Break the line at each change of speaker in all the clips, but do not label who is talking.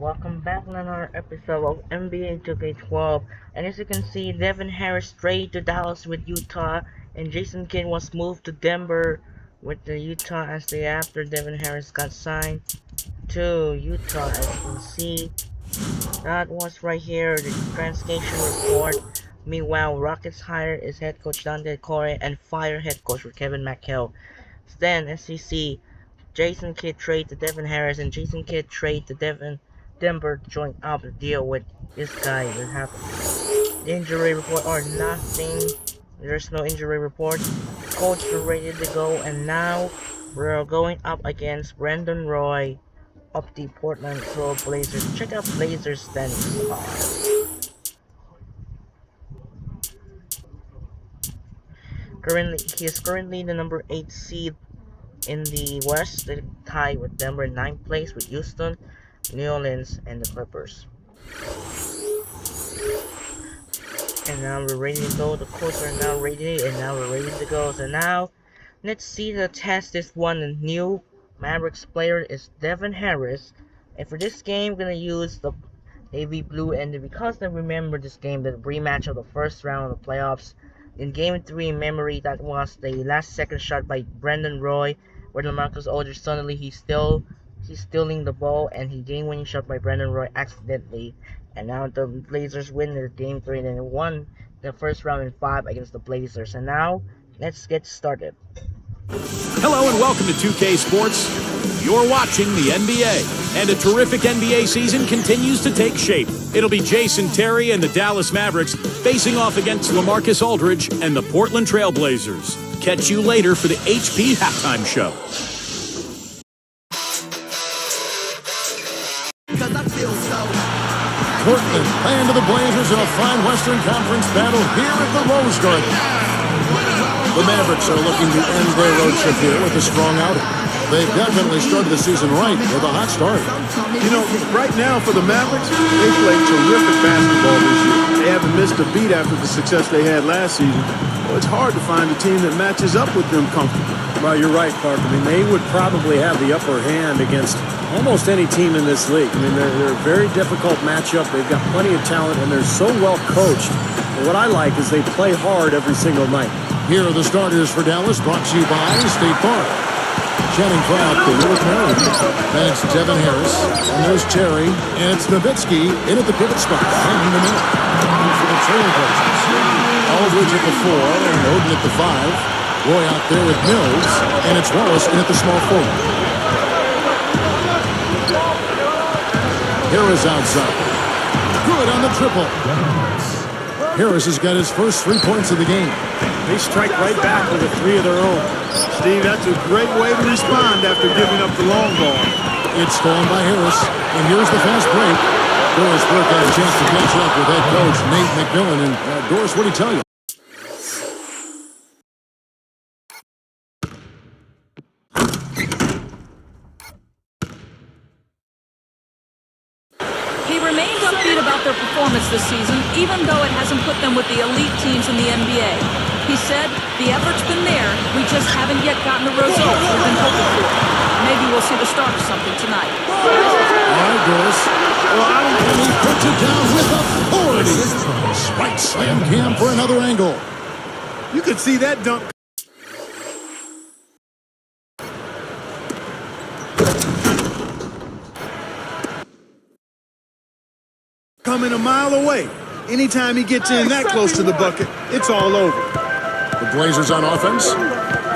welcome back to another episode of NBA 2K12. And as you can see, Devin Harris traded to Dallas with Utah, and Jason Kidd was moved to Denver with the Utah as the after Devin Harris got signed to Utah. As you can see, that was right here, the translation report. Meanwhile, Rockets hired is head coach Dante Corey and fire head coach for Kevin McHale. Then, as you see, Jason Kidd trade to Devin Harris and Jason Kidd trade to Denver to join up the deal with this guy that happened. The injury report or nothing. There's no injury report. Coach are ready to go, and now we're going up against Brandon Roy of the Portland Trail Blazers. Check out Blazers standings. He is currently the number 8 seed in the West. They tie with Denver in 9th place with Houston, New Orleans, and the Clippers. And now we're ready to go. The coaches are now ready, and now we're ready to go. So now, let's see the test this one. The new Mavericks player is Devin Harris. And for this game, I'm gonna use the navy blue. And because I remember this game, the rematch of the first round of the playoffs. In Game 3 in memory, that was the last second shot by Brandon Roy, where LaMarcus Aldridge suddenly he's stealing the ball, and he game-winning shot by Brandon Roy accidentally. And now the Blazers win their Game 3 and they won the first round in 5 against the Blazers. And now, let's get started.
Hello and welcome to 2K Sports. You're watching the NBA, and a terrific NBA season continues to take shape. It'll be Jason Terry and the Dallas Mavericks facing off against LaMarcus Aldridge and the Portland Trail Blazers. Catch you later for the HP Halftime Show.
Portland playing to the Blazers in a fine Western Conference battle here at the Rose Garden. The Mavericks are looking to end their road trip here with a strong outing. They've definitely started the season right with a hot start.
You know, right now for the Mavericks, they play terrific basketball this year. They haven't missed a beat after the success they had last season. Well, it's hard to find a team that matches up with them comfortably.
Well, you're right, Clark. I mean, they would probably have the upper hand against almost any team in this league. I mean, they're a very difficult matchup. They've got plenty of talent, and they're so well coached. And what I like is they play hard every single night.
Here are the starters for Dallas, brought to you by State Farm. Channing Crowd, the Lewis Marion. That's Devin Harris. And there's Terry. And it's Nowitzki in at the pivot spot. Hanging the middle. For the Trailblazers. Aldridge at the 4 and Oden at the 5. Roy out there with Mills. And it's Wallace in at the small forward. Harris outside. Good on the triple. Harris has got his first 3 points of the game.
They strike right back with a 3 of their own.
Steve, that's a great way to respond after giving up the long ball.
It's stolen by Harris, and here's the fast break. Doris Burke had a chance to catch up with head coach Nate McMillan. And Doris, what did he tell you?
He remained upbeat about their performance this season, even though it hasn't put them with the elite teams in the NBA. He said, the effort's been there, we just haven't yet gotten the results we've been hoping for. Maybe we'll see the start of something tonight.
All right, Doris. And he puts it down with authority. Spike slam cam for another angle.
You could see that dunk. Coming a mile away. Anytime he gets in that close to the bucket, it's all over.
The Blazers on offense.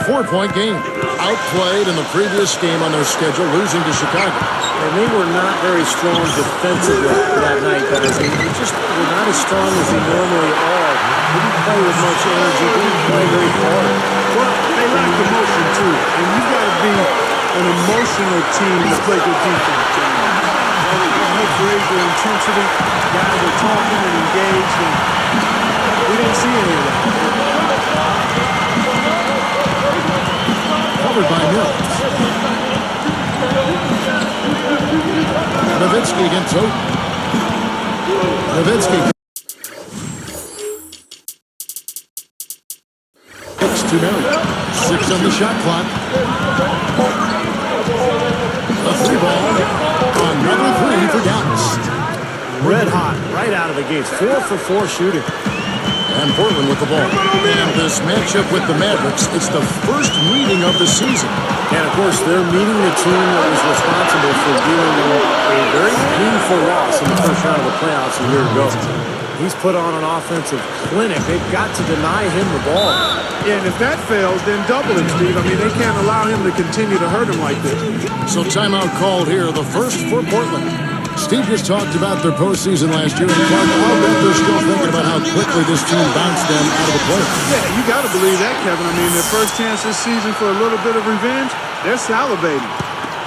4-point game. Outplayed in the previous game on their schedule, losing to Chicago.
And they were not very strong defensively that night, guys. They just were not as strong as they normally are. They didn't play with much energy. They didn't play very hard.
Well, they lack emotion, too. And you've got to be an emotional team to play good defense. Great their intensity. Guys are talking and engaged, and we didn't see any of that.
Covered by Mills. Nowitzki against Oden. Nowitzki. 6 to Marion. 6 on the shot clock. A 3 ball. Another 3 for Dallas.
right out of the gates. 4 for 4 shooting.
And Portland with the ball. And this matchup with the Mavericks, it's the first meeting of the season.
And, of course, they're meeting the team that was responsible for dealing with a very painful loss in the first round of the playoffs a year ago. He's put on an offensive clinic. They've got to deny him the ball.
Yeah, and if that fails, then double it, Steve. I mean, they can't allow him to continue to hurt him like this.
So timeout called here, the first for Portland. Steve just talked about their postseason last year, and Clark, I'll bet they're still thinking about how quickly this team bounced them out of the playoffs.
Yeah, you got to believe that, Kevin. I mean, their first chance this season for a little bit of revenge, they're salivating.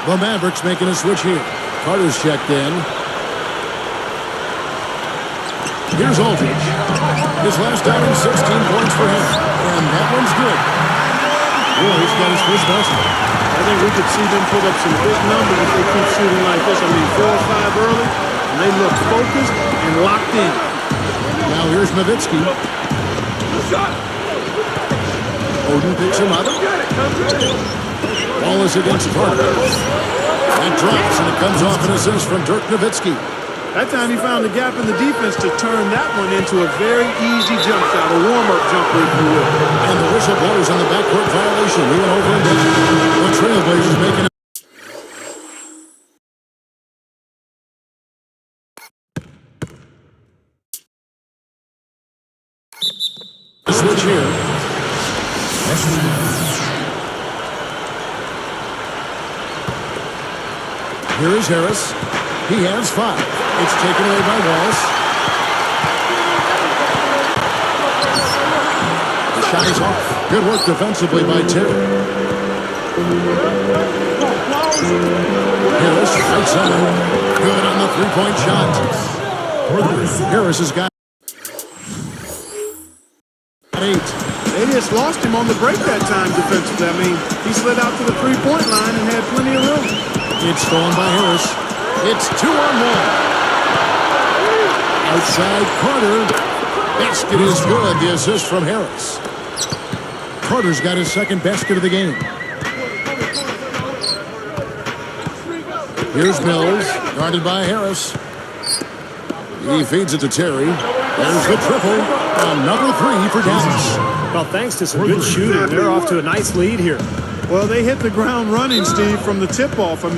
The Mavericks making a switch here. Carter's checked in. Here's Aldridge. His last outing, 16 points for him. And that one's good. Boy, he's got his first basket.
I think we could see them put up some big numbers if they keep shooting like this. I mean, 4 or 5 early, and they look focused and locked in.
Now here's Nowitzki. Oden picks him up. Ball is against Carter. It drops, and it comes off an assist from Dirk Nowitzki.
That time he found a gap in the defense to turn that one into a very easy jump shot, a warm-up jumper, if you will.
And the whistle blows on the backcourt violation. We went over and down. The Trailblazers making it. Switch here. Here is Harris. He has 5. It's taken away by Wallace. The shot is off. Good work defensively by Terry. Harris right side. Good on the three-point shot. Harris has got 8.
They just lost him on the break that time defensively. I mean, he slid out to the three-point line and had plenty of room.
It's stolen by Harris. It's 2-on-1. Outside Carter. Basket is good. The assist from Harris. Carter's got his second basket of the game. Here's Mills, guarded by Harris. He feeds it to Terry. There's the triple. Another 3 for Dallas.
Well, thanks to some good shooting, they're off to a nice lead here.
Well, they hit the ground running, Steve, from the tip-off, and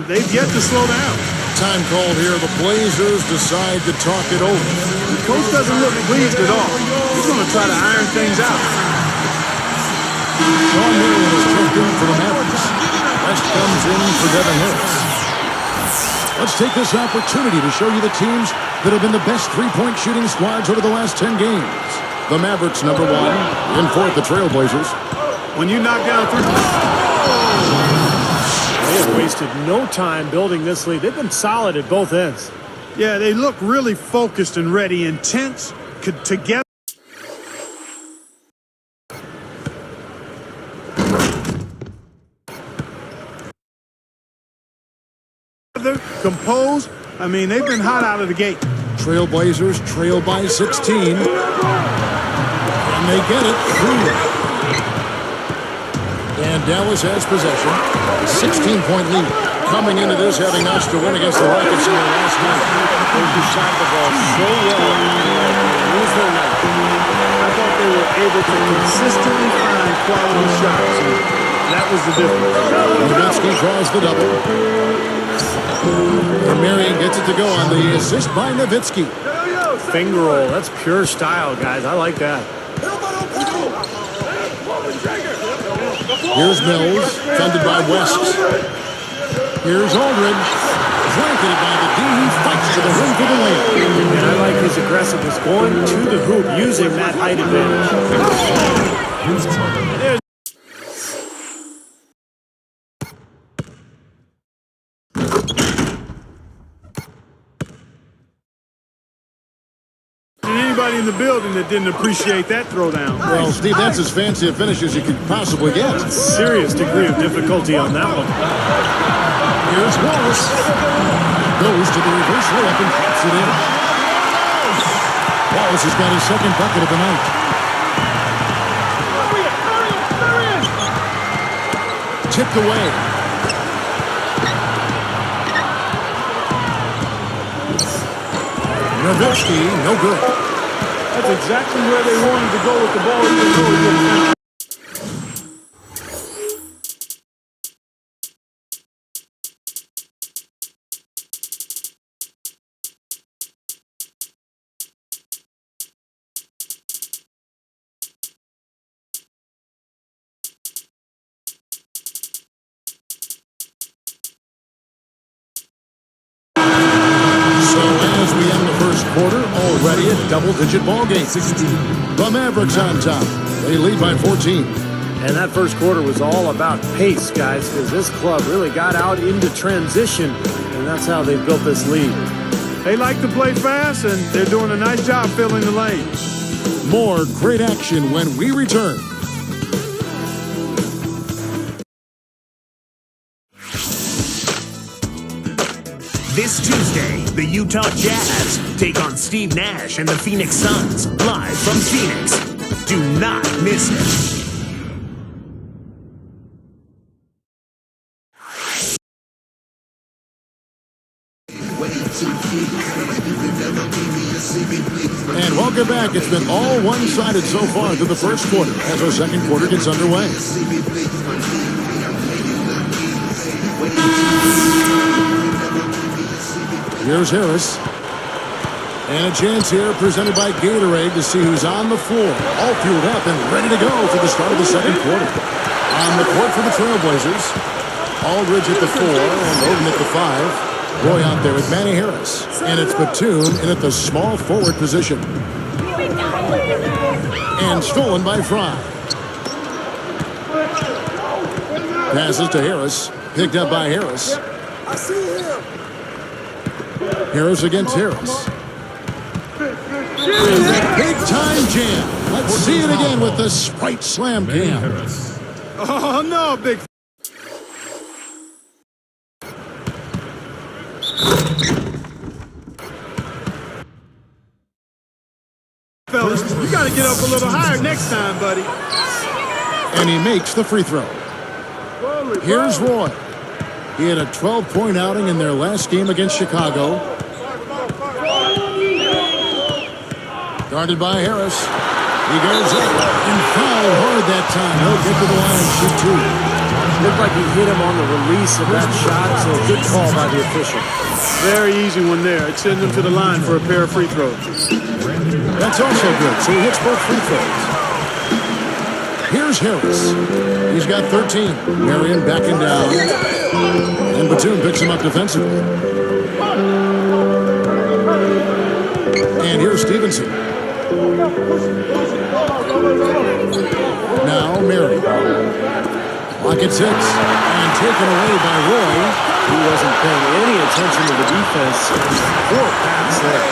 they've yet to slow down.
Time called here. The Blazers decide to talk it over.
The coach doesn't look pleased at all. He's going to try to iron things out.
Sean Marion is checked in for the Mavericks. West comes in for Devin Harris. Let's take this opportunity to show you the teams that have been the best three-point shooting squads over the last 10 games. The Mavericks, number 1. In 4th, the Trailblazers.
When you knock down 3...
They have wasted no time building this lead. They've been solid at both ends.
Yeah, they look really focused and ready, intense, together. Composed. I mean, they've been hot out of the gate.
Trailblazers trail by 16. And they get it through. And Dallas has possession. 16-point lead. Coming into this, having notched a win against the Rockets in their last game.
They shot the ball so well. Lose their night.
I thought they were able to consistently find quality shots. That was the difference.
Nowitzki draws the double. And Marion gets it to go on the assist by Nowitzki.
Finger roll. That's pure style, guys. I like that.
Here's Mills, funded by West. Here's Aldridge, blanketed by the D. He fights to the rim for the lane.
And I like his aggressiveness, going to the hoop, using that height advantage.
Anybody in the building that didn't appreciate that throwdown.
Well, Steve, that's as fancy a finish as you could possibly get.
Serious degree of difficulty on that one.
Here's Wallace. Goes to the reverse layup and pops it in. Wallace has got his second bucket of the night. Tipped away. Nowitzki, no good.
That's exactly where they wanted to go with the ball, even though he didn't.
So as we end the first quarter, already a double-digit ball game. The Mavericks on top. They lead by 14.
And that first quarter was all about pace, guys, because this club really got out into transition, and that's how they built this lead.
They like to play fast, and they're doing a nice job filling the lane.
More great action when we return.
This Tuesday, the Utah Jazz take on Steve Nash and the Phoenix Suns, live from Phoenix. Do not miss it.
And welcome back. It's been all one-sided so far through the first quarter as our second quarter gets underway. Here's Harris. And a chance here presented by Gatorade to see who's on the floor. All fueled up and ready to go for the start of the second quarter. On the court for the Trailblazers. Aldridge at the 4 and Oden at the 5. Roy out there with Manny Harris. And it's Batum in at the small forward position. And stolen by Fry. Passes to Harris. Picked up by Harris.
I see him.
Harris against Harris. Big time jam. Let's see it again with the Sprite Slam Cam.
Oh, no, big. Fellas, you got to get up a little higher next time, buddy.
And he makes the free throw. Here's Roy. He had a 12-point outing in their last game against Chicago. Guarded by Harris. He goes up and fouled hard that time. He'll get to the line and shoot two.
Looked like he hit him on the release of that shot, so a good call by the official.
Very easy one there. It sends him to the line for a pair of free throws.
That's also good, so he hits both free throws. Here's Harris. He's got 13. Marion backing down. And Batum picks him up defensively. And here's Stevenson. Now Marion. Clock at 6. And taken away by Roy.
He wasn't paying any attention to the defense. 4 passes there.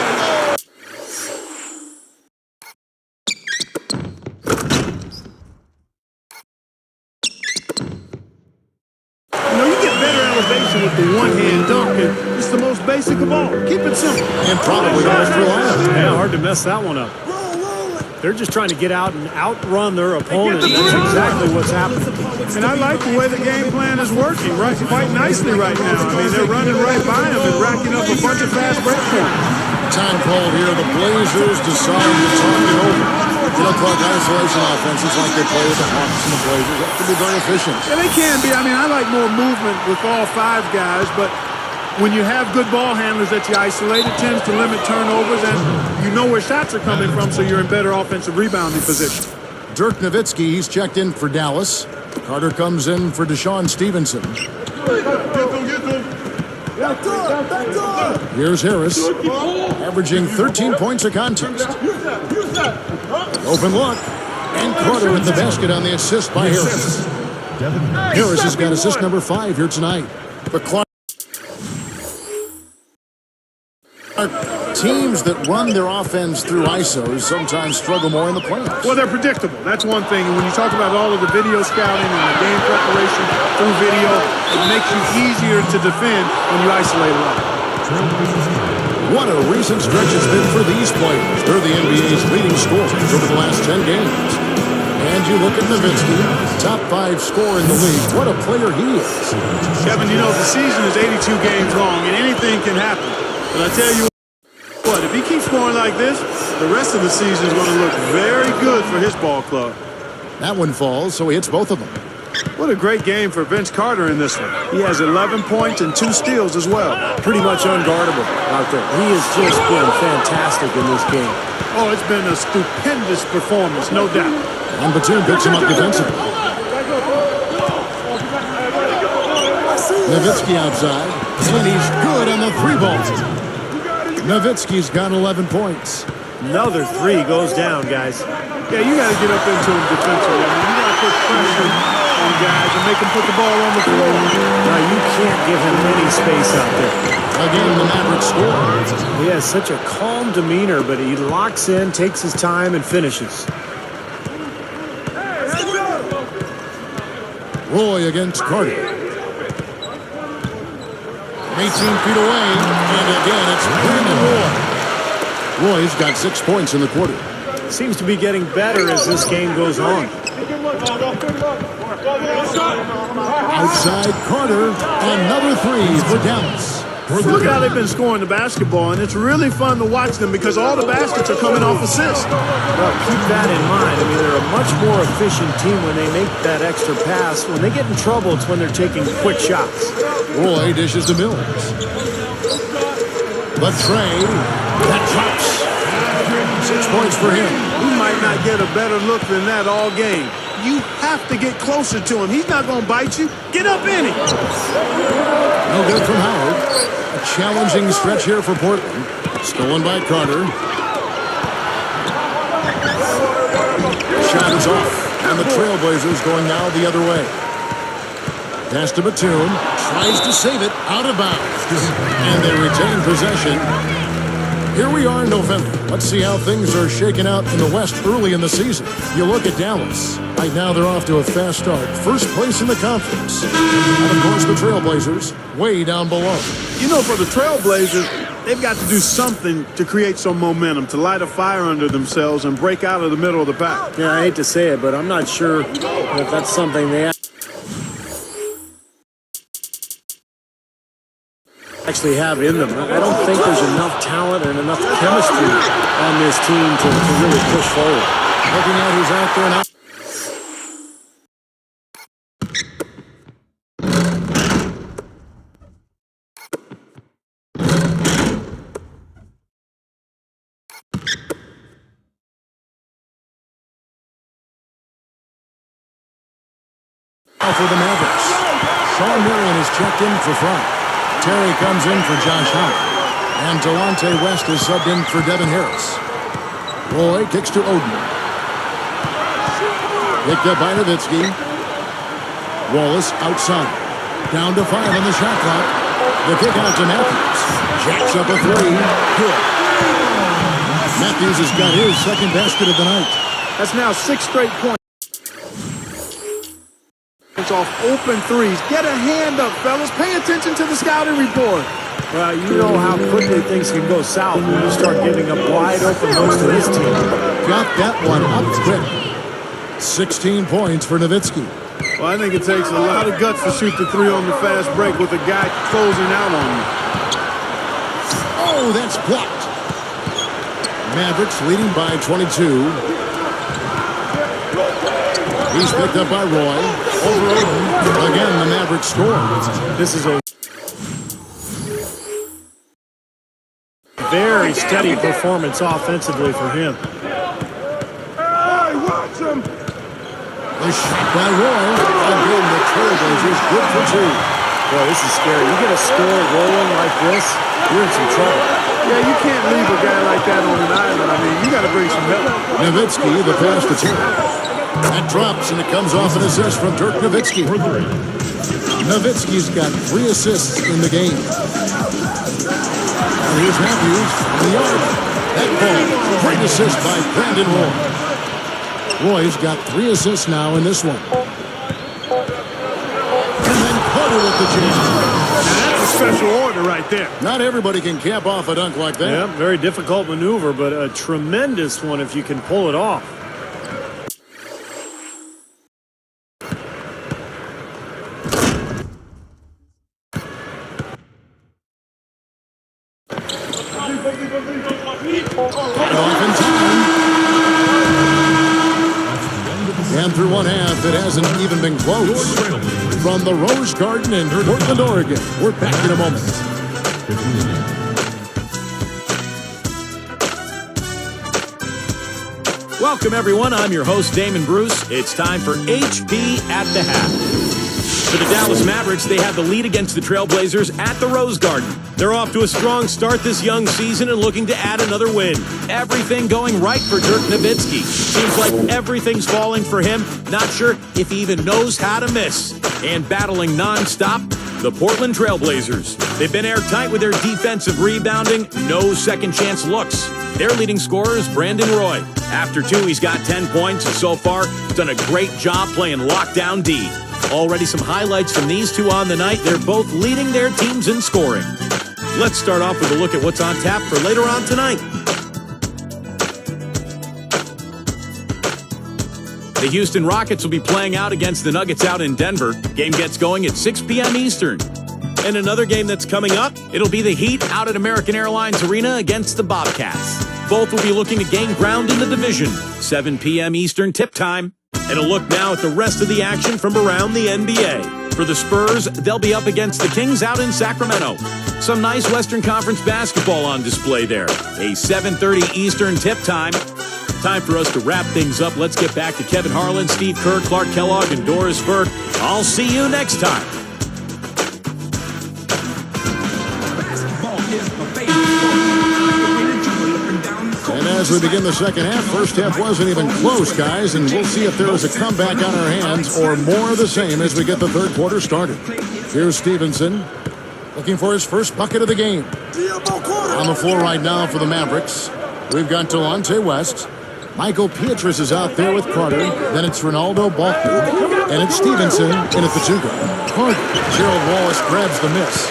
With the one-hand dunk, and it's the most basic of all. Keep it simple.
And probably the most reliable.
Yeah, hard to mess that one up. They're just trying to get out and outrun their opponent. That's exactly what's happening.
And I like the way the game plan is working quite nicely right now. I mean, they're running right by him and racking up a bunch of fast break points.
Time called here. The Blazers decide to talk it over. Clark isolation offenses like they play with the Hawks and the Blazers. That can be very efficient.
Yeah, they can be. I mean, I like more movement with all 5 guys, but when you have good ball handlers that you isolate, it tends to limit turnovers, and you know where shots are coming from, so you're in better offensive rebounding position.
Dirk Nowitzki, he's checked in for Dallas. Carter comes in for Deshaun Stevenson. Here's Harris, averaging 13 points a contest. Open look, and Carter with the basket on the assist by Harris. Harris has got assist number 5 here tonight. The Clark teams that run their offense through ISOs sometimes struggle more in the playoffs.
Well, they're predictable. That's one thing. And when you talk about all of the video scouting and the game preparation through video, it makes you easier to defend when you isolate a lot.
What a recent stretch it's been for these players. They're the NBA's leading scorers over the last 10 games. And you look at Nowitzki, top 5 scorer in the league. What a player he is.
Kevin, you know, the season is 82 games long, and anything can happen. But I tell you, What, if he keeps scoring like this, the rest of the season is going to look very good for his ball club.
That one falls, so he hits both of them.
What a great game for Vince Carter in this one. He has 11 points and 2 steals as well.
Pretty much unguardable out there. He has just been fantastic in this game.
Oh, it's been a stupendous performance, no doubt.
And Batum picks him up defensively. Nowitzki outside, and he's good on the 3-ball. Nowitzki's got 11 points.
Another 3 goes down, guys.
Yeah, you got to get up into him defensively. I mean, you got to put pressure on guys and make them put the ball on the floor.
No, you can't give him any space out there.
Again, the Mavericks score.
He has such a calm demeanor, but he locks in, takes his time, and finishes.
Roy against Carter. 18 feet away, and again it's Brandon Roy. Roy's got 6 points in the quarter.
Seems to be getting better as this game goes on.
Outside Carter, another 3 for Dallas.
Look how they've been scoring the basketball, and it's really fun to watch them because all the baskets are coming off assists.
Well, keep that in mind. I mean, they're a much more efficient team when they make that extra pass. When they get in trouble, it's when they're taking quick shots.
Roy dishes to Mills. The tray, that drops. 6 points for him.
He might not get a better look than that all game. You have to get closer to him. He's not going to bite you. Get up in it.
No good from Howard. A challenging stretch here for Portland. Stolen by Carter. Shot is off. And the Trailblazers going now the other way. Pass to Batum. Tries to save it. Out of bounds. And they retain possession. Here we are in November. Let's see how things are shaking out in the West early in the season. You look at Dallas. Right now they're off to a fast start. First place in the conference. And of course the Trailblazers way down below.
You know, for the Trailblazers, they've got to do something to create some momentum, to light a fire under themselves and break out of the middle of the pack.
Yeah, I hate to say it, but I'm not sure if that's something they actually have in them. I don't think there's enough talent and enough chemistry on this team to really push forward.
Looking at who's out there now. Now for the Mavericks. Sean Marion is checked in for Frank. Terry comes in for Josh Howard. And Delonte West is subbed in for Devin Harris. Roy kicks to Oden. Picked up by Nowitzki. Wallace outside. Down to 5 on the shot clock. The kick out to Matthews. Jacks up a 3. Good. Matthews has got his second basket of the night.
That's now 6 straight points off open threes. Get a hand up, fellas. Pay attention to the scouting report.
Well, you know how quickly things can go south when you start giving up wide open looks to this team.
Got that one up quick. 16 points for Nowitzki.
Well, I think it takes a lot of guts to shoot the 3 on the fast break with a guy closing out on you.
Oh, that's blocked. Mavericks leading by 22. He's picked up by Roy. Over Oden. Again, the Mavericks score.
This is a very steady performance offensively for him.
Hey, watch him.
The shot by Roy. Again, the Trailblazers good for 2.
Boy, this is scary. You get a score rolling like this, you're in some trouble.
Yeah, you can't leave a guy like that on an island. I mean, you got to bring some help.
Nowitzki, the pass to Terry. That drops, and it comes off an assist from Dirk Nowitzki. Nowitzki's got 3 assists in the game. And here's Matthews from the arc. That ball, great assist by Brandon Roy. Roy's got 3 assists now in this one. And then Carter with the jam.
Now, that's a special order right there.
Not everybody can cap off a dunk like that.
Yeah, very difficult maneuver, but a tremendous one if you can pull it off.
Cut off in time. And through one half, it hasn't even been close. From the Rose Garden in Portland, Oregon, we're back in a moment.
Welcome, everyone. I'm your host, Damon Bruce. It's time for HP at the half. For the Dallas Mavericks, they have the lead against the Trailblazers at the Rose Garden. They're off to a strong start this young season and looking to add another win. Everything going right for Dirk Nowitzki. Seems like everything's falling for him. Not sure if he even knows how to miss. And battling nonstop, the Portland Trailblazers. They've been airtight with their defensive rebounding. No second chance looks. Their leading scorer is Brandon Roy. After two, he's got 10 points, and so far, done a great job playing lockdown D. Already some highlights from these two on the night. They're both leading their teams in scoring. Let's start off with a look at what's on tap for later on tonight. The Houston Rockets will be playing out against the Nuggets out in Denver. Game gets going at 6 p.m. Eastern. And another game that's coming up, it'll be the Heat out at American Airlines Arena against the Bobcats. Both will be looking to gain ground in the division. 7 p.m. Eastern tip time. And a look now at the rest of the action from around the NBA. For the Spurs, they'll be up against the Kings out in Sacramento. Some nice Western Conference basketball on display there. A 7:30 Eastern tip time. Time for us to wrap things up. Let's get back to Kevin Harlan, Steve Kerr, Clark Kellogg, and Doris Burke. I'll see you next time.
And as we begin the second half, first half wasn't even close, guys, and we'll see if there is a comeback on our hands or more of the same as we get the third quarter started. Here's Stevenson looking for his first bucket of the game. On the floor right now for the Mavericks, we've got Delonte West. Michael Pietrus is out there with Carter. Then it's Ronaldo Balker. And it's Stevenson in at the two-guard. Carter. Gerald Wallace grabs the miss.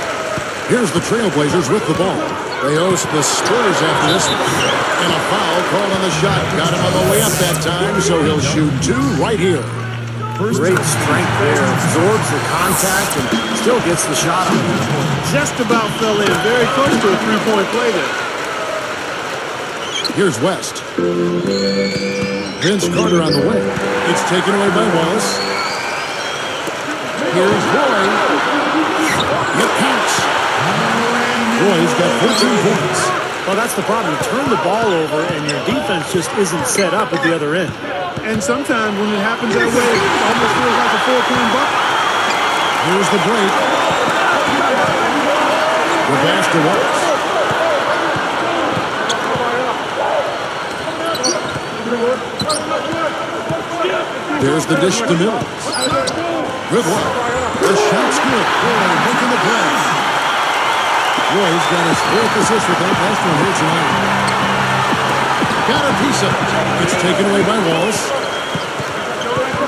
Here's the Trailblazers with the ball. They host the Spurs after this one. And a foul called on the shot. Got him on the way up that time, so he'll shoot two right here.
Great strength there. Absorbs the contact and still gets the shot on.
Just about fell in. Very close to a three-point play there.
Here's West. Vince Carter on the way. It's taken away by Wallace. Here's Roy. It counts. Roy's got 14 points.
Well, that's the problem. You turn the ball over and your defense just isn't set up at the other end.
And sometimes when it happens that way, it almost feels like a four-point bucket.
Here's the break. The pass to Wallace. There's the dish to Mills. Good one. The shot's good. Roy making the play. Roy's got his fourth assist with that last one here tonight. Got a piece of it. It's taken away by Wallace.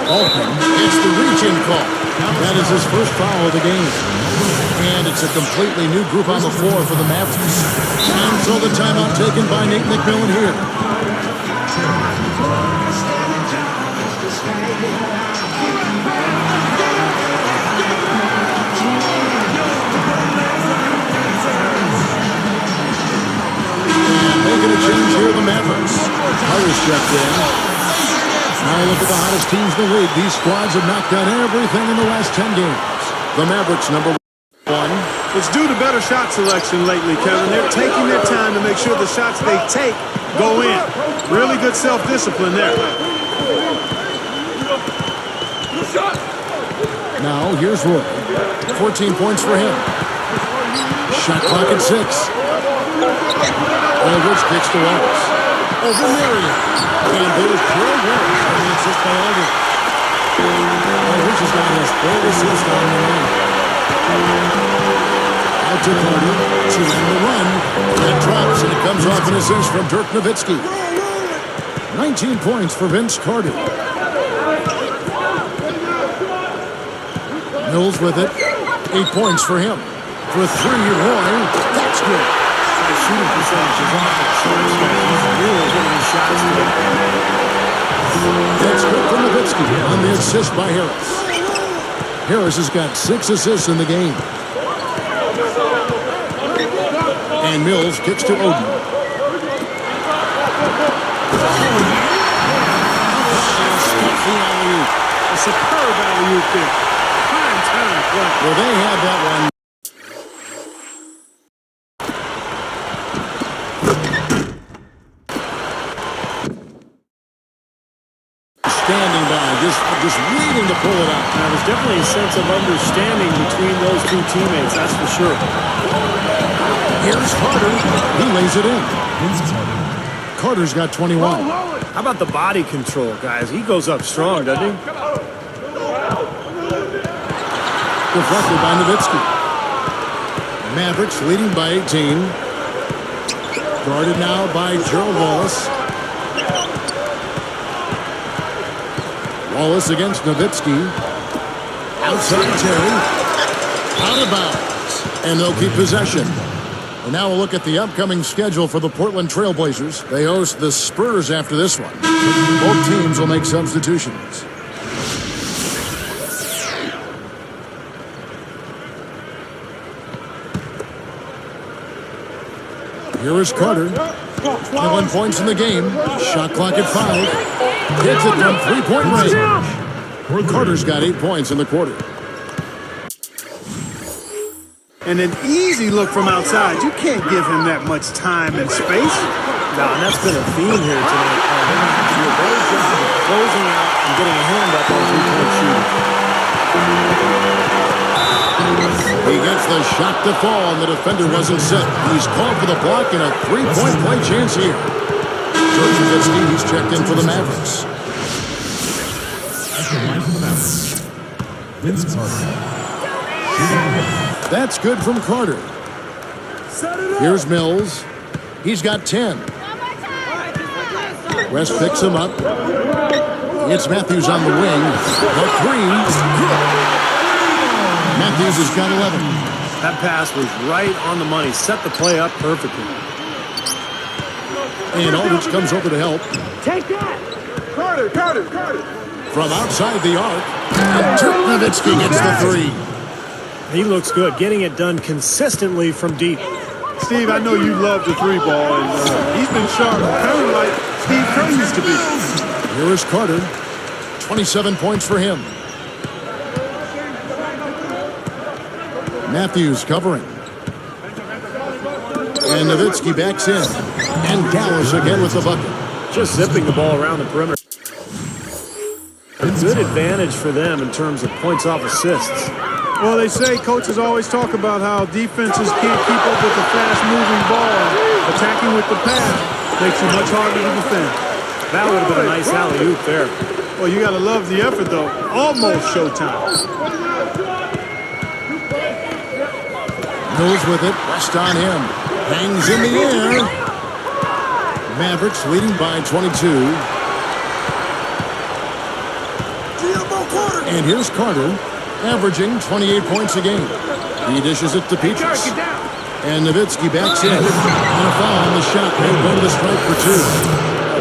Altman gets the reach-in call. That is his first foul of the game. And it's a completely new group on the floor for the Mavericks. And so the timeout taken by Nate McMillan here. Making a change here, the Mavericks. Harris checked in. Now look at the hottest teams in the league. These squads have knocked down everything in the last 10 games. The Mavericks, number one.
It's due to better shot selection lately, Kevin. They're taking their time to make sure the shots they take go in. Really good self-discipline there.
Now, here's Roy. 14 points for him. Shot clock at 6. Aldridge kicks to Wallace. Over Marion. And there's Gerald Wallace on the assist by Aldridge. Aldridge has got his third assist on the night. Out to Carter. To end the run. And it drops, and it comes off an assist from Dirk Nowitzki. 19 points for Vince Carter. Mills with it. 8 points for him. For 3, Roy. That's good.
His shooting percentage is off the charts. He's really hitting his shots today.
That's good for Nowitzki on the assist by Harris. Harris has got 6 assists in the game. And Mills kicks to Oden.
A superb alley-oop there. Prime time play.
Well, they had that one. Standing by, just waiting to pull it out.
Now, there's definitely a sense of understanding between those two teammates, that's for sure.
Here's Carter. He lays it in. Carter's got 21.
How about the body control, guys? He goes up strong, doesn't he?
Deflected by Nowitzki. Mavericks leading by 18. Guarded now by Gerald Wallace. Wallace against Nowitzki. Outside Terry. Out of bounds. And they'll keep possession. And now we'll look at the upcoming schedule for the Portland Trail Blazers. They host the Spurs after this one. Both teams will make substitutions. Here is Carter. 21 points in the game. Shot clock at 5. Hits it from three-point range. Carter's got 8 points in the quarter.
And an easy look from outside. You can't give him that much time and space.
No, and that's been a theme here tonight. Do a better job of closing out and getting a hand up on three-point shooting.
He gets the shot to fall, and the defender wasn't set. He's called for the block and a three-point play chance here. George Nowitzki, he's checked in for the Mavericks. Vince Carter. That's good from Carter. Here's Mills. He's got 10. West picks him up. It's Matthews on the wing. The three. Matthews has got 11.
That pass was right on the money. Set the play up perfectly.
And Aldridge comes over to help.
Take that! Carter!
From outside the arc. And Dirk Nowitzki gets the three.
He looks good, getting it done consistently from deep.
Steve, I know you love the three ball, and he's been sharp, kind of like Steve Kerr used to be.
Here is Carter. 27 points for him. Matthews covering. And Nowitzki backs in. And Dallas again with the bucket.
Just zipping the ball around the perimeter. A good advantage for them in terms of points off assists.
Well, they say coaches always talk about how defenses can't keep up with the fast-moving ball. Attacking with the pass makes you much harder to defend.
That would have been a nice alley-oop there.
Well, you got to love the effort, though. Almost showtime.
Goes with it. West on him. Hangs in the air. Mavericks leading by 22. And here's Carter, averaging 28 points a game. He dishes it to Petrus. And Nowitzki backs in. And a foul on the shot. May go to the strike for 2.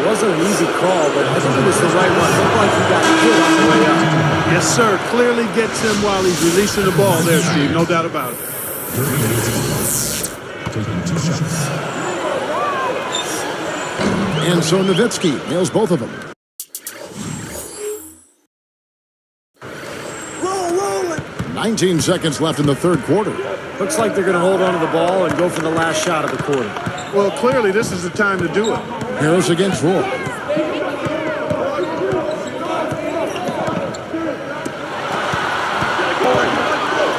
It wasn't an easy call, but I think it was the right one. It looked like he got hit on the way up.
Yes, sir. Clearly gets him while he's releasing the ball there, Steve. No doubt about it.
And so Nowitzki nails both of them. 19 seconds left in the third quarter.
Looks like they're going to hold on to the ball and go for the last shot of the quarter.
Well, clearly this is the time to do it.
Harris against Roy.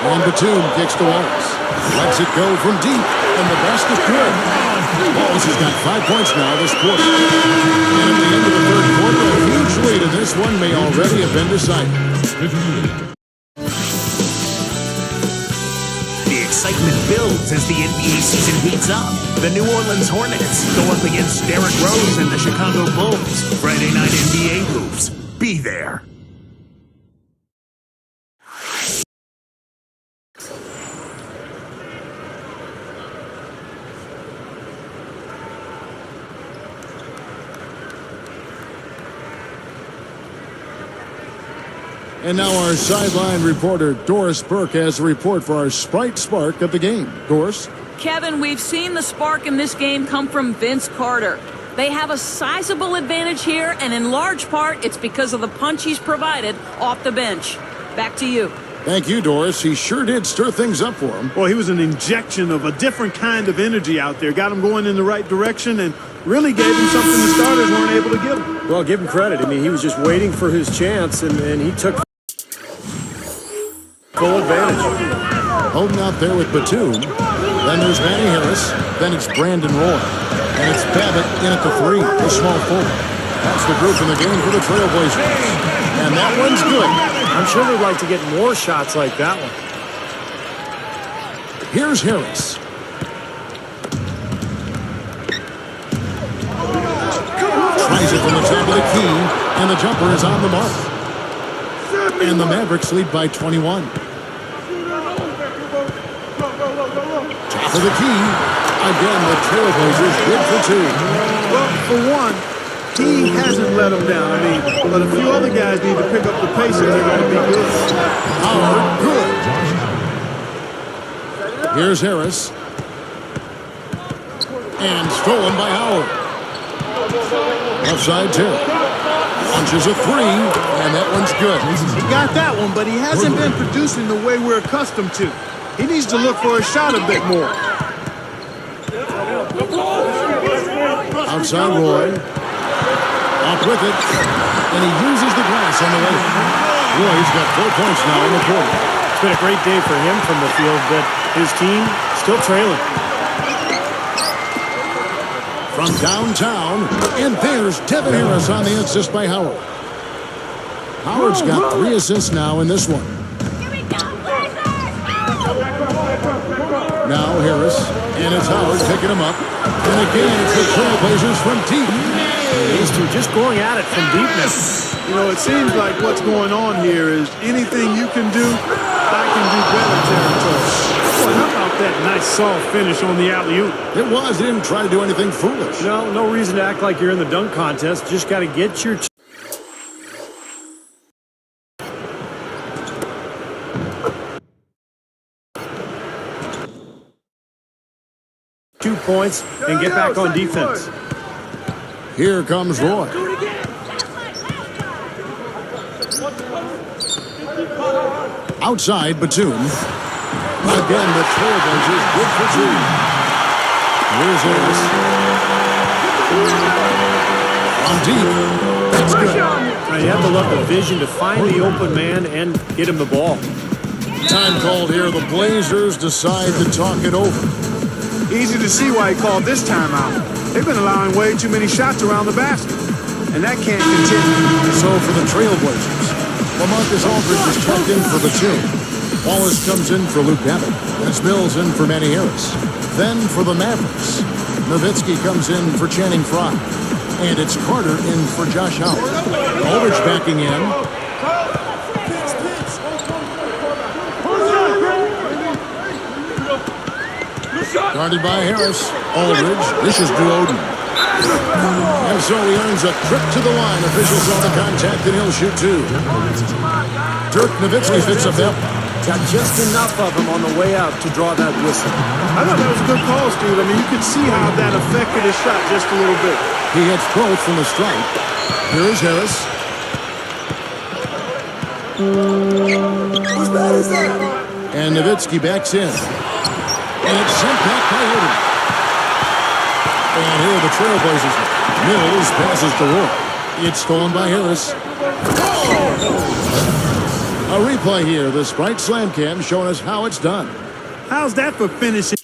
And Batum kicks to Wallace. Lets it go from deep, and the basket good. Wallace has got 5 points now this quarter. And at the end of the third quarter, a huge lead, and this one may already have been decided.
The excitement builds as the NBA season heats up. The New Orleans Hornets go up against Derrick Rose and the Chicago Bulls. Friday night NBA hoops. Be there.
And now our sideline reporter, Doris Burke, has a report for our Sprite Spark of the game. Doris?
Kevin, we've seen the spark in this game come from Vince Carter. They have a sizable advantage here, and in large part, it's because of the punch he's provided off the bench. Back to you.
Thank you, Doris. He sure did stir things up for him.
Well, he was an injection of a different kind of energy out there. Got him going in the right direction and really gave him something the starters weren't able to give him.
Well, give him credit. I mean, he was just waiting for his chance, and he took full advantage.
Holding out there with Batum. Then there's Manny Harris. Then it's Brandon Roy. And it's Babbitt in at the 3, the small forward. That's the group in the game for the Trailblazers. And that one's good.
I'm sure they'd like to get more shots like that one.
Here's Harris. Tries it from the top of the key, and the jumper is on the mark. And the Mavericks lead by 21. Top of the key. Again, the Trailblazers good for 2.
Well, for one, he hasn't let them down. I mean, but a few other guys need to pick up the pace if they're going to be good.
Howard, good. Here's Harris. And stolen by Howard. Offside tip. Launches a 3, and that one's good.
He got that one, but he hasn't been producing the way we're accustomed to. He needs to look for a shot a bit more.
Outside Roy. Up with it. And he uses the glass on the way. Roy's got 4 points now in the quarter.
It's been a great day for him from the field, but his team still trailing.
From downtown, and there's Devin Harris on the assist by Howard. Howard's got 3 assists now in this one. Now Harris, and it's Howard picking him up. And again, it's the Trailblazers from deep.
These two just going at it from deep now.
You know, it seems like what's going on here is anything you can do, I can do better territory. Boy, how about that nice soft finish on the alley-oop?
It was. He didn't try to do anything foolish.
No reason to act like you're in the dunk contest. Just got to get your... ...2 points and get back on defense.
Here comes Roy. Outside, Batum. Again, the Trailblazers good for 2. Here's Harris. On deep. That's good.
Now, you have to love the vision to find the open man and get him the ball.
Time called here. The Blazers decide to talk it over.
Easy to see why he called this timeout. They've been allowing way too many shots around the basket. And that can't continue.
So for the Trailblazers, LaMarcus Aldridge is checked in for Batum. Wallace comes in for Luke Babbitt. And Mills in for Manny Harris. Then for the Mavericks, Nowitzki comes in for Channing Frye. And it's Carter in for Josh Howard. Aldridge backing in. Guarded by Harris. Aldridge. This is Drew Oden. And so he earns a trip to the line. Officials saw the contact, and he'll shoot 2. Dirk Nowitzki picks up that.
Got just enough of him on the way out to draw that whistle.
I thought that was a good call, Steve. I mean, you could see how that affected his shot just a little bit.
He hits both from the stripe. Here is Harris. And Nowitzki backs in. And it's sent back by Oden. And here are the Trailblazers. Mills passes to Roy. It's stolen by Harris. A replay here. The Sprite Slam Cam showing us how it's done.
How's that for finishing?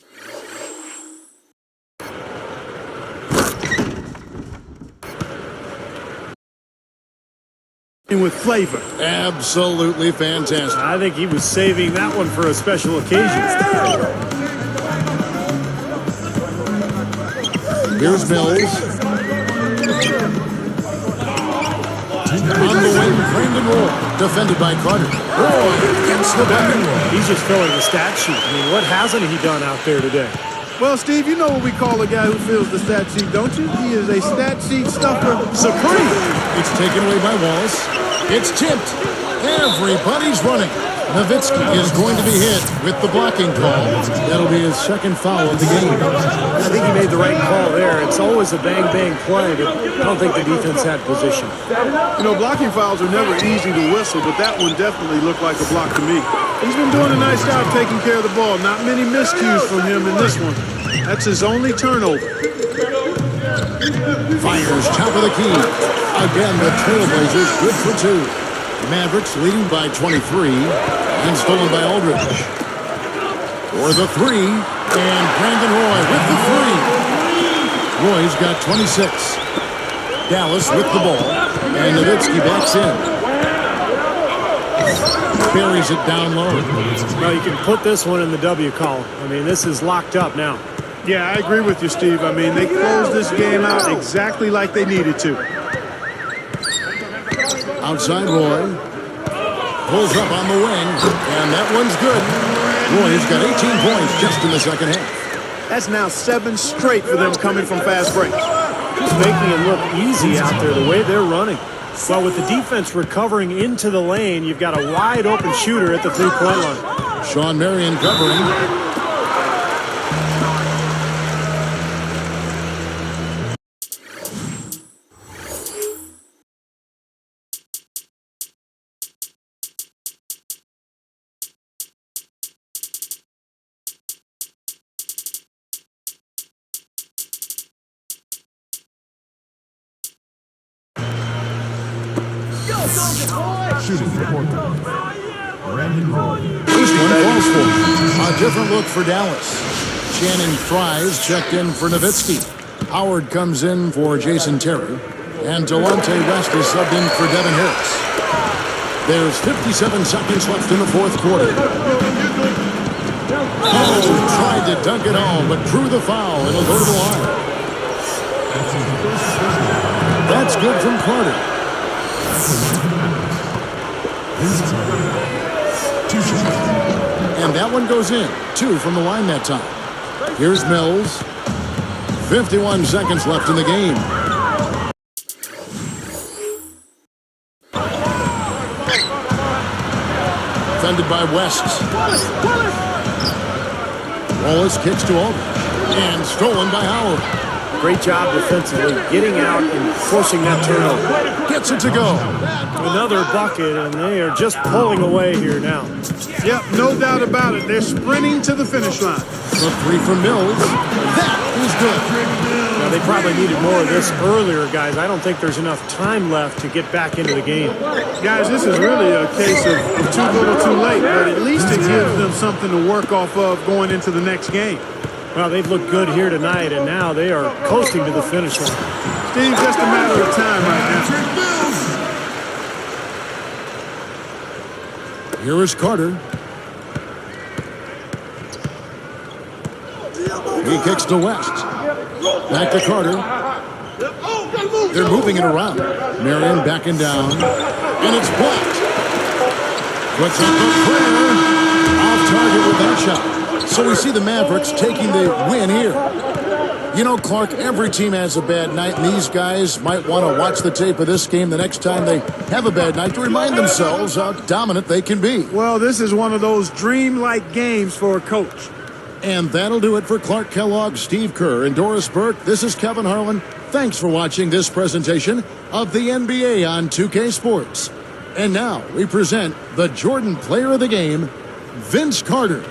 With flavor.
Absolutely fantastic.
I think he was saving that one for a special occasion.
Here's Mills. On the wing, Brandon Roy. Defended by Carter. Roy against the bucket.
He's just filling the stat sheet. I mean, what hasn't he done out there today?
Well, Steve, you know what we call a guy who fills the stat sheet, don't you? He is a stat sheet stuffer supreme.
It's taken away by Wallace. It's tipped. Everybody's running. Nowitzki is going to be hit with the blocking call. That'll be his second foul of the game.
I think he made the right call there. It's always a bang-bang play, but I don't think the defense had position.
You know, blocking fouls are never easy to whistle, but that one definitely looked like a block to me. He's been doing a nice job taking care of the ball. Not many miscues from him in this one. That's his only turnover.
Fires top of the key. Again, the Trailblazers good for two. Mavericks leading by 23 and stolen by Aldridge. For the three, and Brandon Roy with the three. Roy's got 26. Dallas with the ball, and Nowitzki backs in. Buries it down low.
Well, you can put this one in the W column. I mean, this is locked up now.
Yeah, I agree with you, Steve. I mean, they closed this game out exactly like they needed to.
Outside Roy. Pulls up on the wing, and that one's good. Roy's got 18 points just in the second half.
That's now 7 straight for them coming from fast breaks.
Just making it look easy out there the way they're running. Well, with the defense recovering into the lane, you've got a wide open shooter at the three-point line.
Sean Marion covering. First one falls for him. A different look for Dallas. Channing Fries checked in for Nowitzki. Howard comes in for Jason Terry. And Delonte West is subbed in for Devin Harris. There's 57 seconds left in the fourth quarter. Oh, tried to dunk it home, but drew the foul. It'll go to the line. That's good from Carter. And that one goes in. 2 from the line that time. Here's Mills. 51 seconds left in the game. Defended by West. Wallace kicks to Aldridge. And stolen by Howard.
Great job defensively, getting out and forcing that turnover.
Gets it to go.
Another bucket, and they are just pulling away here now.
Yep, no doubt about it. They're sprinting to the finish line.
The three from Mills. That is good.
Now, they probably needed more of this earlier, guys. I don't think there's enough time left to get back into the game.
Guys, this is really a case of too little too late, but at least it gives them something to work off of going into the next game.
Well, they've looked good here tonight, and now they are coasting to the finish line.
Steve, just a matter of time right now.
Here is Carter. He kicks to West. Back to Carter. They're moving it around. Marion backing down. And it's blocked. Puts up a prayer. Off target with that shot. So we see the Mavericks taking the win here. You know, Clark, every team has a bad night, and these guys might want to watch the tape of this game the next time they have a bad night to remind themselves how dominant they can be.
Well, this is one of those dream-like games for a coach.
And that'll do it for Clark Kellogg, Steve Kerr, and Doris Burke. This is Kevin Harlan. Thanks for watching this presentation of the NBA on 2K Sports. And now we present the Jordan Player of the Game, Vince Carter.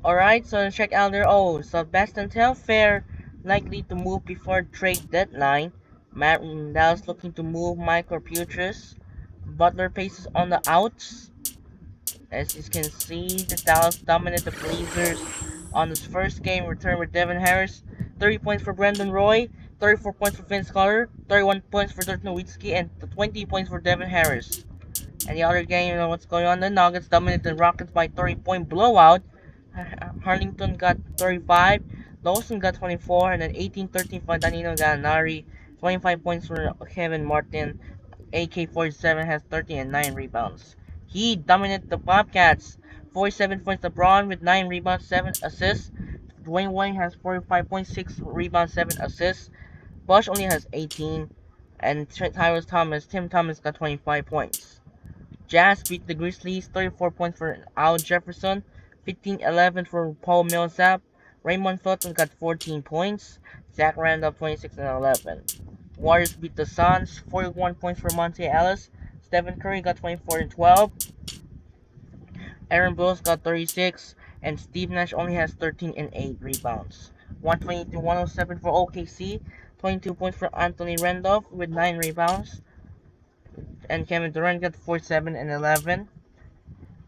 Alright, so check out their O's. So Best and Telfair likely to move before trade deadline. Dallas looking to move Michael Putris. Butler paces on the outs. As you can see, the Dallas dominated the Blazers on his first game return with Devin Harris. 30 points for Brendan Roy, 34 points for Vince Carter, 31 points for Dirk Nowitzki, and 20 points for Devin Harris. And the other game, you know what's going on. The Nuggets dominated the Rockets by 30-point blowout. Harlington got 35, Lawson got 24, and then 18-13 for Danilo Gallinari. 25 points for Kevin Martin. AK-47 has 30 and 9 rebounds. He dominated the Bobcats. 47 points LeBron with 9 rebounds, 7 assists. Dwayne Wayne has 45.6 rebounds, 7 assists. Bosch only has 18. And Tim Thomas got 25 points. Jazz beat the Grizzlies, 34 points for Al Jefferson, 15-11 for Paul Millsap. Raymond Felton got 14 points. Zach Randolph 26 and 11. Warriors beat the Suns, 41 points for Monte Ellis. Stephen Curry got 24 and 12. Aaron Bulls got 36, and Steve Nash only has 13 and 8 rebounds. 120-107 for OKC, 22 points for Anthony Randolph with 9 rebounds. And Kevin Durant got 47 and 11.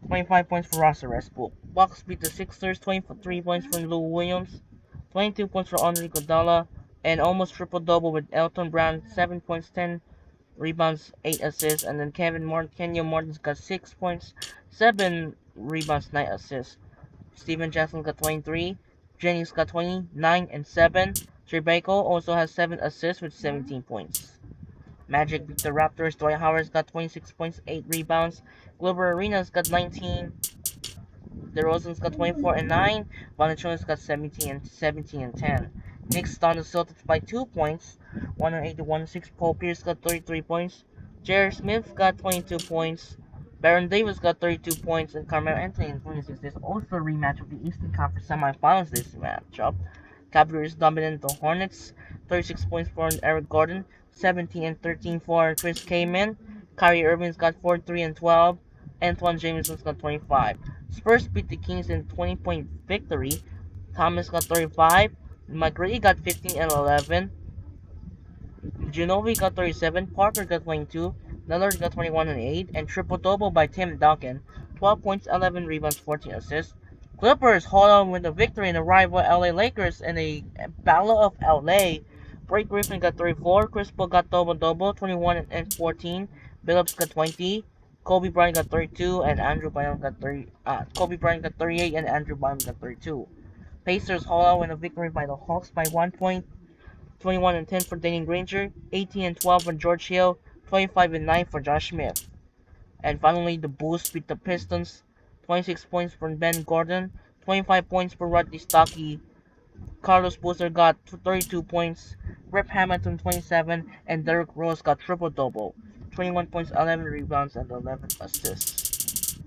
25 points for Russell Westbrook. Bucks beat the Sixers, 23 points from Lou Williams, 22 points for Andre Iguodala, and almost triple-double with Elton Brown, 7 points, 10 rebounds, 8 assists, and then Kenyon Martin's got 6 points, 7 rebounds, 9 assists. Steven Jackson got 23, Jennings got 29 and 7. Tribeco also has 7 assists with 17 points. Magic beat the Raptors. Dwight Howard's got 26 points, 8 rebounds. Glover Arenas got 19. DeRozan's got 24 and 9. Valanciunas got 17 and 10. Knicks stunned the Celtics by 2 points, 108-106. Paul Pierce got 33 points. J.R. Smith got 22 points. Baron Davis got 32 points, and Carmelo Anthony in 26. There's also a rematch of the Eastern Conference semifinals this matchup. Cavaliers dominated the Hornets, 36 points for Eric Gordon, 17 and 13 for Chris Kaman. Kyrie Irving's got 43 and 12. Antoine Jameson's got 25. Spurs beat the Kings in 20-point victory. Thomas got 35. McGrady got 15 and 11. Ginobili got 37. Parker got 22. Lillard got 21 and 8. And triple-double by Tim Duncan. 12 points, 11 rebounds, 14 assists. Clippers hold on with a victory in the rival LA Lakers in a Battle of LA. Blake Griffin got 34. Chris Paul got double-double, 21 and 14. Billups got 20. Kobe Bryant got 32, and Andrew Bynum got 30. Kobe Bryant got 38, and Andrew Bynum got 32. Pacers hold on with a victory by the Hawks by 1 point. 21 and 10 for Danny Granger, 18 and 12 for George Hill, 25 and 9 for Josh Smith. And finally, the Bulls beat the Pistons, 26 points for Ben Gordon, 25 points for Rodney Stockey. Carlos Boozer got 32 points, Rip Hamilton 27, and Derrick Rose got triple-double, 21 points, 11 rebounds, and 11 assists.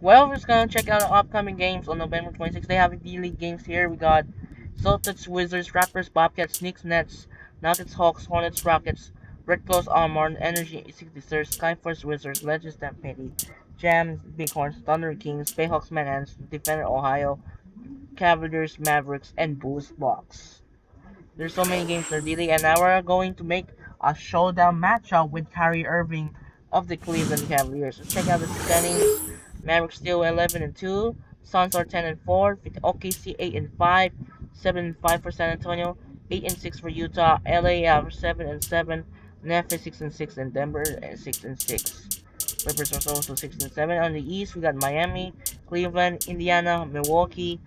Well, we're just gonna check out the upcoming games on November 26th. They have D-League games here. We got Celtics, Wizards, Raptors, Bobcats, Knicks, Nets, Nuggets, Hawks, Hornets, Rockets, Red Claws, Martin, Energy, 66ers, Skyforce, Wizards, Legends, Stampede, Jams, Bighorns, Thunder Kings, Bayhawks, Manhunts, Defender, Ohio, Cavaliers, Mavericks, and Bulls, Bucks. There's so many games they're dealing, and now we're going to make a showdown matchup with Kyrie Irving of the Cleveland Cavaliers. So check out the standings. Mavericks still 11 and 2. Suns are 10 and 4. OKC 8 and 5. 7 and 5 for San Antonio. 8 and 6 for Utah. LA are 7 and 7. Memphis 6 and 6, and Denver 6 and 6. Clippers are also 6 and 7. On the East, we got Miami, Cleveland, Indiana, Milwaukee,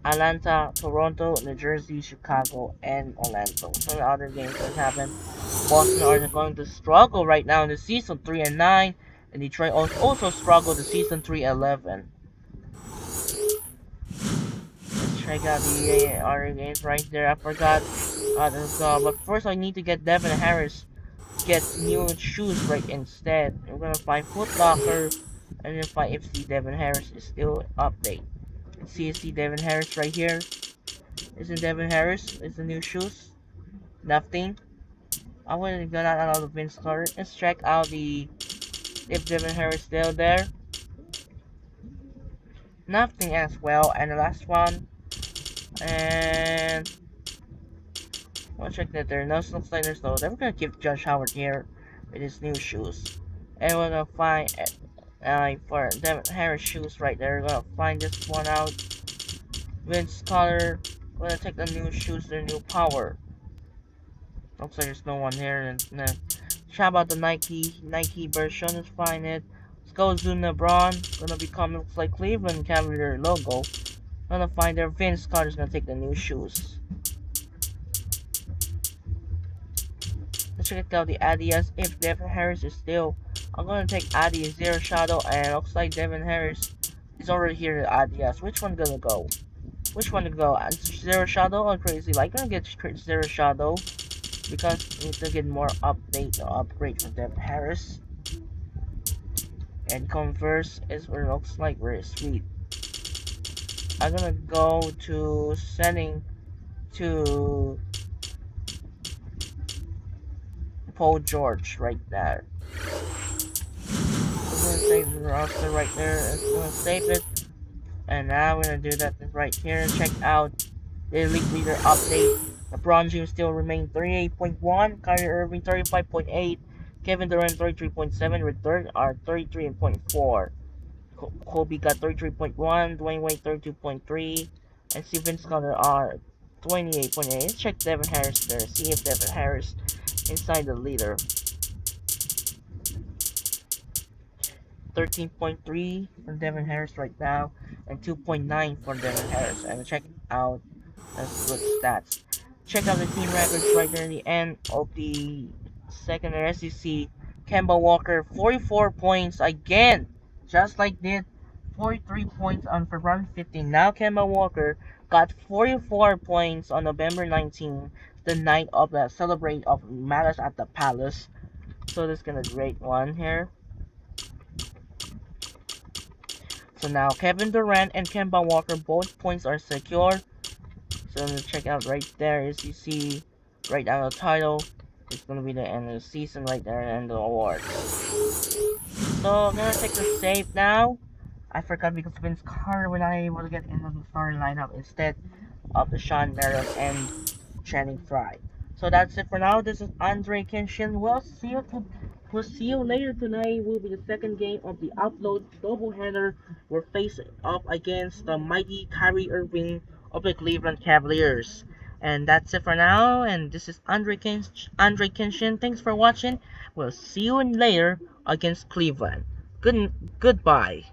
Atlanta, Toronto, New Jersey, Chicago, and Orlando. Some other games that happen. Boston are going to struggle right now in the season 3 and 9, and Detroit also struggle the season 3-11. Let's check out the other games right there. I forgot. But first, I need to get Devin Harris get new shoes right instead. We're gonna find Foot Locker, and then find if Devin Harris is still update. See Devin Harris right here. Isn't Devin Harris? Is the new shoes? Nothing. I wouldn't have got out of the Vince Carter. Let's check out if Devin Harris still there. nothing as well. And the last one, and we'll check that there are no sliders, so then we're gonna keep Josh Howard here with his new shoes. And we're gonna find for Devin Harris shoes right there. We're gonna find this one out. Vince Carter, we're gonna take the new shoes, their new power. Looks like there's no one here. And how about the Nike version? Let's find it. Let's go Zoom LeBron. Gonna become, looks like Cleveland Cavalier logo. Gonna find there. Vince Carter's gonna take the new shoes. Let's check out the Adidas. If Devin Harris is still, I'm gonna take Adidas Zero Shadow, and it looks like Devin Harris is already here at Adidas. Which one gonna go? Which one to go? Zero Shadow or Crazy? Like, I'm gonna get Zero Shadow because we need to get more update or upgrade from Devin Harris. And Converse is what it looks like, very sweet. I'm gonna go to setting to Paul George right there. I'm gonna save the roster right there. I'm gonna save it. And now we're gonna do that right here. Check out the Elite Leader update. LeBron James still remains 38.1, Kyrie Irving 35.8, Kevin Durant 33.7, with third are 33.4. Kobe got 33.1, Dwayne Wade 32.3, and Steven Scott are 28.8. Let's check Devin Harris there. See if Devin Harris inside the leader. 13.3 for Devin Harris right now, and 2.9 for Devin Harris. And check out that's good stats. Check out the team records right there in the end of the second SEC. Kemba Walker 44 points again, just like did 43 points on February 15. Now Kemba Walker got 44 points on November 19, the night of the celebrate of Malice at the Palace. So this is gonna be a great one here. So now Kevin Durant and Kemba Walker, both points are secure. So I'm gonna check out right there as you see right down the title. It's gonna be the end of the season right there and the awards. So I'm gonna take the save now. I forgot because Vince Carter was not able to get into the starting lineup instead of the Sean Merritt and Channing Frye. So that's it for now. This is Andre Kenshin. We'll see you later tonight. Will be the second game of the Upload doubleheader. We're facing up against the mighty Kyrie Irving of the Cleveland Cavaliers. And that's it for now. And this is Andre Kenshin. Thanks for watching. We'll see you later against Cleveland. Goodbye.